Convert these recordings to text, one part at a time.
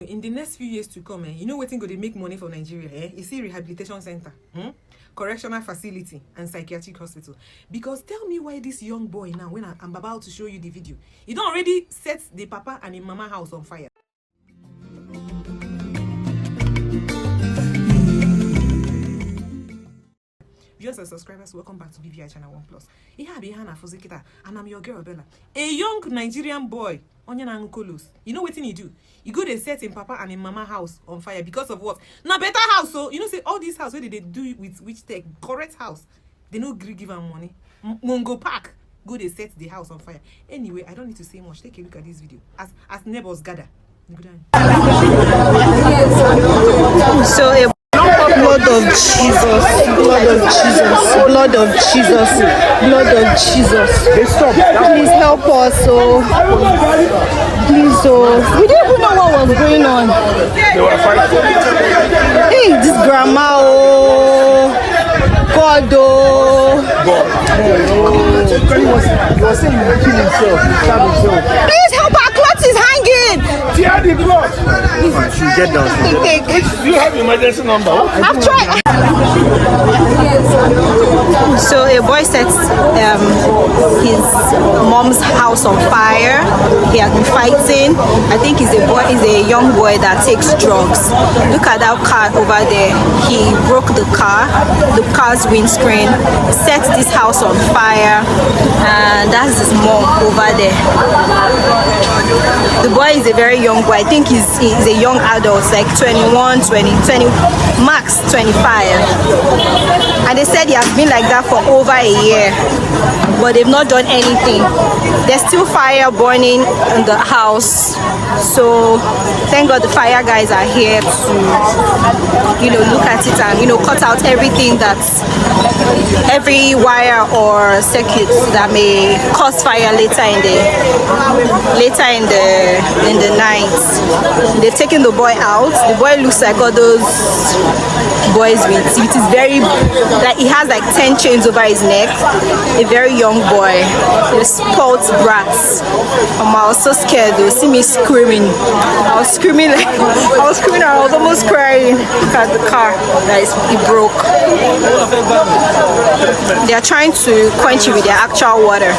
In the next few years to come, you know wetin go dey make money for Nigeria? You see rehabilitation center, correctional facility, and psychiatric hospital. Because tell me why this young boy now, when I'm about to show you the video, he don't already set the papa and the mama house on fire. Viewers and subscribers, welcome back to BVI Channel 1+. And I'm your girl Bella. A young Nigerian boy, Onyan Kolos. You know what he do? He go to set in papa and in mama house on fire because of what? Now better house. So you know, say all these house where they do it with which tech correct house. They no agree give them money. Mongo Park go they set the house on fire. Anyway, I don't need to say much. Take a look at this video as neighbors gather. So blood of Jesus, blood of Jesus, blood of Jesus, blood of Jesus. Please help us, oh. Please, oh. We didn't even know what was going on. Hey, this grandma, oh. God, oh. He was saying he would kill himself, Please help, our clothes is hanging. Tear the cloth. She'll get down. Do you have emergency number? I've tried. So a boy sets his mom's house on fire. He has been fighting. I think he's a young boy that takes drugs. Look at that car over there. He broke the car's windscreen, set this house on fire, and that's his mom over there. The boy is a very young boy. I think he's a young adult, like 21, 20, max 25. And they said he has been like that for over a year, but they've not done anything. There's still fire burning in the house. So thank God the fire guys are here to, look at it and, cut out everything every wire or circuit that may cause fire later in the night. They've taken the boy out. The boy looks like all those boys with it is very like he has like 10 chains over his neck. A very young boy. The spoiled brats. I was so scared. They see me screaming. I was screaming. I was almost crying. Look at the car that it broke. They are trying to quench it with their actual water.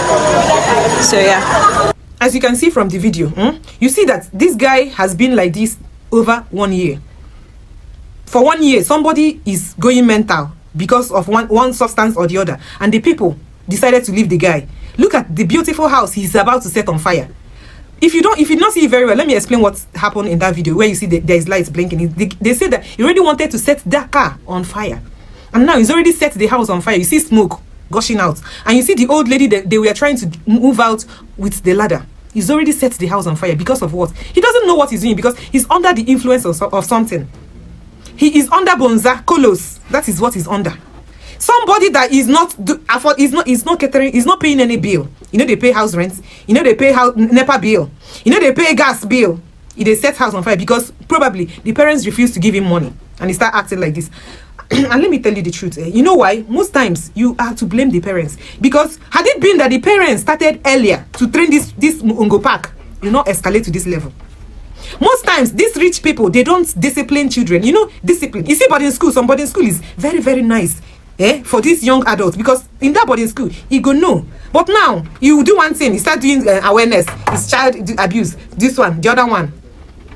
So yeah. As you can see from the video, you see that this guy has been like this over 1 year. For 1 year, somebody is going mental because of one substance or the other, and the people decided to leave the guy. Look at the beautiful house he's about to set on fire. If you not see it very well, let me explain what happened in that video where you see there is lights blinking. They said that he already wanted to set that car on fire, and now he's already set the house on fire. You see smoke gushing out, and you see the old lady that they were trying to move out with the ladder. He's already set the house on fire because of what? He doesn't know what he's doing because he's under the influence of something. He is under Bonza Kolos. That is what he's under. Somebody that is not catering, is not paying any bill. You know they pay house rent. You know they pay NEPA bill. You know they pay gas bill. They set house on fire because probably the parents refuse to give him money and he start acting like this. And let me tell you the truth. You know why? Most times you have to blame the parents, because had it been that the parents started earlier to train this Ungo Park, you not escalate to this level. Most times these rich people, they don't discipline children. Discipline. You see, boarding school, some boarding school is very, very nice for these young adults, because in that boarding school you go know. But now you do one thing, you start doing awareness. It's child abuse, this one, the other one.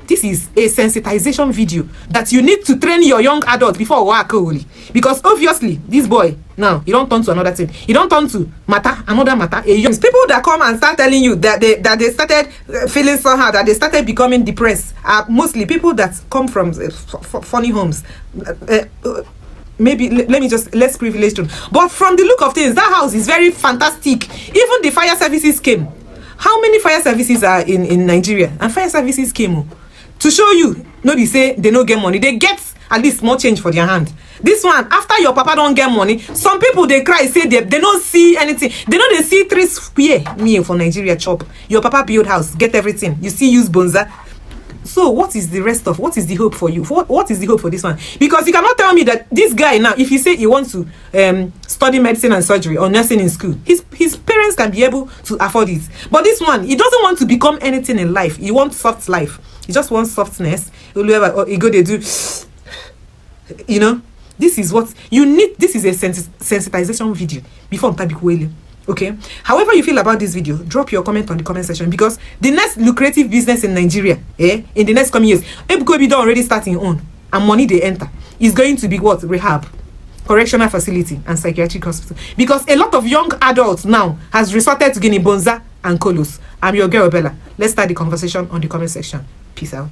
This is a sensitization video that you need to train your young adult before work, because obviously this boy now he don't turn to another thing. He don't turn to another matter. People that come and start telling you that they started feeling somehow, that they started becoming depressed, are mostly people that come from funny homes. Maybe let me just less privileged one. But from the look of things, that house is very fantastic. Even the fire services came. How many fire services are in Nigeria? And fire services came to show you. No, they say they don't get money. They get at least more change for their hand. This one, after your papa don't get money, some people they cry, say they don't see anything. They see 3 square meal for Nigeria chop. Your papa build house, get everything. You see, use bonza. So what is the rest of? What is the hope for you? What is the hope for this one? Because you cannot tell me that this guy now, if he say he wants to study medicine and surgery or nursing in school, his parents can be able to afford it. But this one, he doesn't want to become anything in life. He wants soft life. He just wants softness. He go they do, you know. This is what you need. This is a sensitization video before Mtabikwele. Okay. However you feel about this video, drop your comment on the comment section, because the next lucrative business in Nigeria, in the next coming years, Ebukobi don't already starting on, and money they enter is going to be what? Rehab, correctional facility, and psychiatric hospital. Because a lot of young adults now has resorted to Guinea Bonza and Kolos. I'm your girl Bella. Let's start the conversation on the comment section. Peace out.